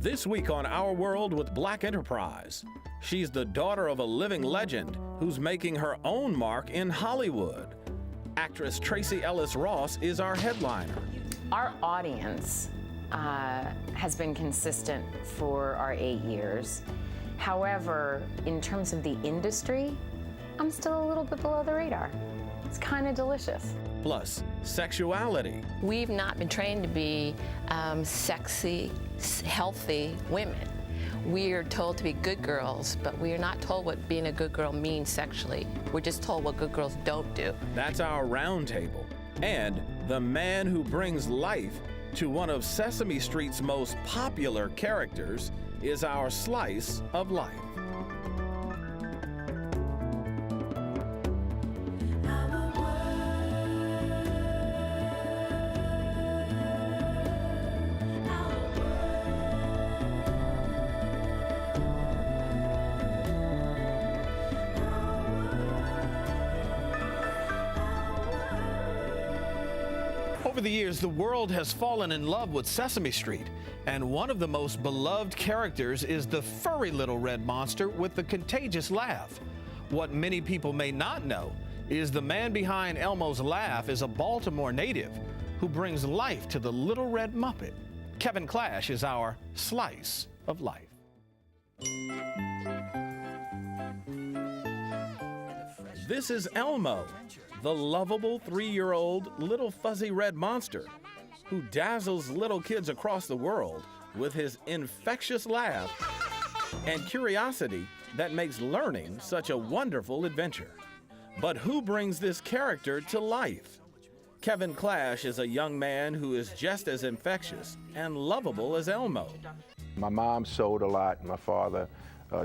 This week on Our World with Black Enterprise, she's the daughter of a living legend who's making her own mark in Hollywood. Actress Tracee Ellis Ross is our headliner. Our audience has been consistent for our 8 years. However, in terms of the industry, I'm still a little bit below the radar. It's kind of delicious. Plus, sexuality. We've not been trained to be sexy, healthy women. We are told to be good girls, but we are not told what being a good girl means sexually. We're just told what good girls don't do. That's our roundtable. And the man who brings life to one of Sesame Street's most popular characters is our slice of life. Over the years, the world has fallen in love with Sesame Street, and one of the most beloved characters is the furry little red monster with the contagious laugh. What many people may not know is the man behind Elmo's laugh is a Baltimore native who brings life to the little red Muppet. Kevin Clash is our slice of life. This is Elmo, the lovable 3-year-old little fuzzy red monster who dazzles little kids across the world with his infectious laugh and curiosity that makes learning such a wonderful adventure. But who brings this character to life? Kevin Clash is a young man who is just as infectious and lovable as Elmo. My mom sewed a lot, my father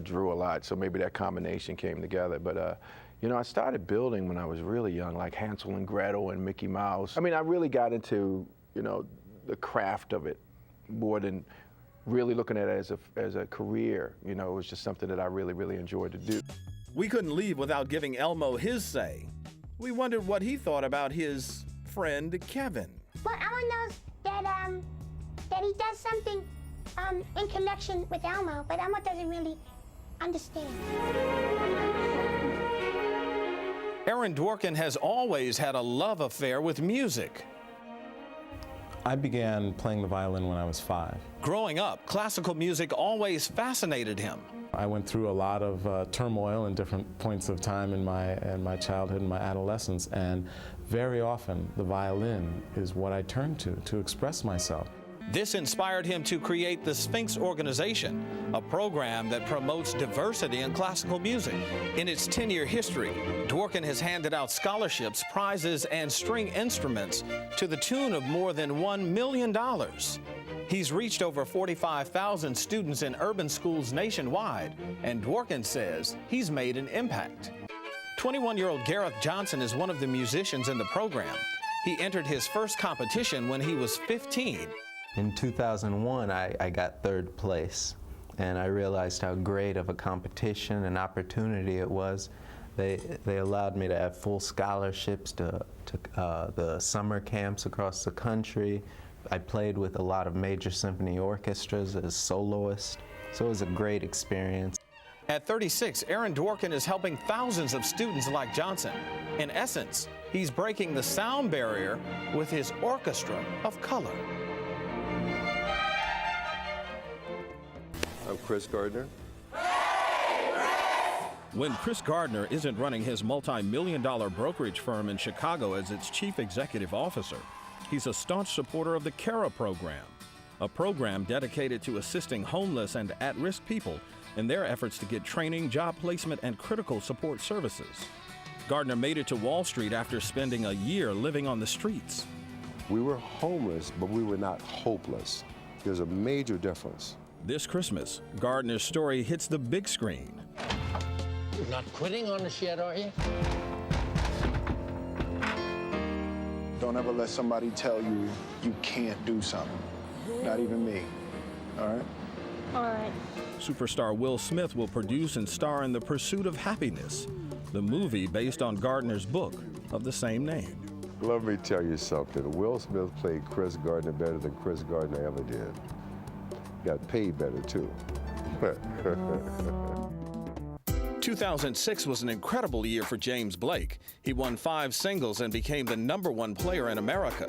drew a lot, so maybe that combination came together. But you know, I started building when I was really young, like Hansel and Gretel and Mickey Mouse. I mean, I really got into, you know, the craft of it more than really looking at it as a career. You know, it was just something that I really, really enjoyed to do. We couldn't leave without giving Elmo his say. We wondered what he thought about his friend Kevin. Well, Elmo knows that he does something in connection with Elmo, but Elmo doesn't really understand. Aaron Dworkin has always had a love affair with music. I began playing the violin when I was 5. Growing up, classical music always fascinated him. I went through a lot of turmoil in different points of time in my childhood and my adolescence, and very often the violin is what I turned to express myself. This inspired him to create the Sphinx Organization, a program that promotes diversity in classical music. In its 10-year history, Dworkin has handed out scholarships, prizes, and string instruments to the tune of more than $1 million. He's reached over 45,000 students in urban schools nationwide, and Dworkin says he's made an impact. 21-year-old Gareth Johnson is one of the musicians in the program. He entered his first competition when he was 15. In 2001, I got 3rd place, and I realized how great of a competition and opportunity it was. They allowed me to have full scholarships to the summer camps across the country. I played with a lot of major symphony orchestras as soloist, so it was a great experience. At 36, Aaron Dworkin is helping thousands of students like Johnson. In essence, he's breaking the sound barrier with his orchestra of color. I'm Chris Gardner. When Chris Gardner isn't running his multi-million-dollar brokerage firm in Chicago as its chief executive officer, he's a staunch supporter of the CARA program, a program dedicated to assisting homeless and at-risk people in their efforts to get training, job placement, and critical support services. Gardner made it to Wall Street after spending a year living on the streets. We were homeless, but we were not hopeless. There's a major difference. This Christmas, Gardner's story hits the big screen. You're not quitting on us yet, are you? Don't ever let somebody tell you you can't do something. Not even me. All right? All right. Superstar Will Smith will produce and star in The Pursuit of Happiness, the movie based on Gardner's book of the same name. Let me tell you something. Will Smith played Chris Gardner better than Chris Gardner ever did. got paid better too. 2006 was an incredible year for James Blake. He won 5 singles and became the #1 player in America.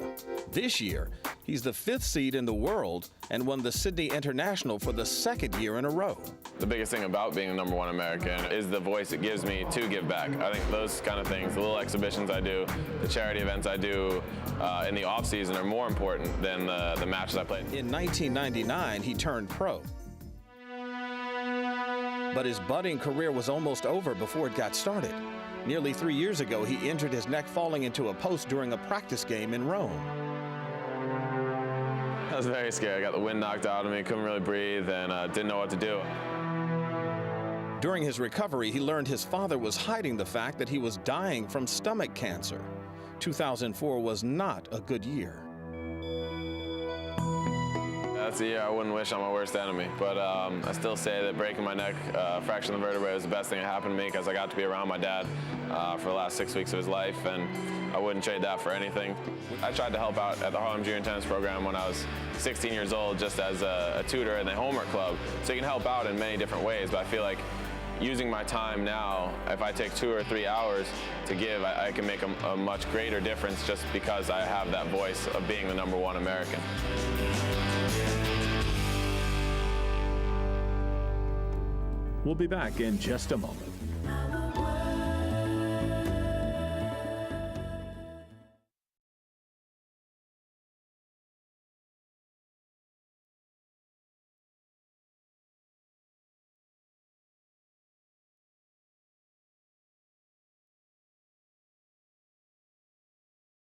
This year, he's the 5th seed in the world and won the Sydney International for the 2nd year in a row. The biggest thing about being a #1 American is the voice it gives me to give back. I think those kind of things, the little exhibitions I do, the charity events I do in the off season are more important than the matches I played. In 1999, he turned pro. But his budding career was almost over before it got started. Nearly 3 years ago, he injured his neck falling into a post during a practice game in Rome. I was very scared. I got the wind knocked out of me, couldn't really breathe, and didn't know what to do. During his recovery, he learned his father was hiding the fact that he was dying from stomach cancer. 2004 was not a good year. That's a year I wouldn't wish on my worst enemy, but I still say that breaking my neck, fracturing the vertebrae, was the best thing that happened to me because I got to be around my dad for the last 6 weeks of his life, and I wouldn't trade that for anything. I tried to help out at the Harlem Junior Tennis Program when I was 16 years old, just as a tutor in the homework club. So you can help out in many different ways, but I feel like using my time now, if I take 2 or 3 hours to give, I can make a much greater difference just because I have that voice of being the #1 American. We'll be back in just a moment.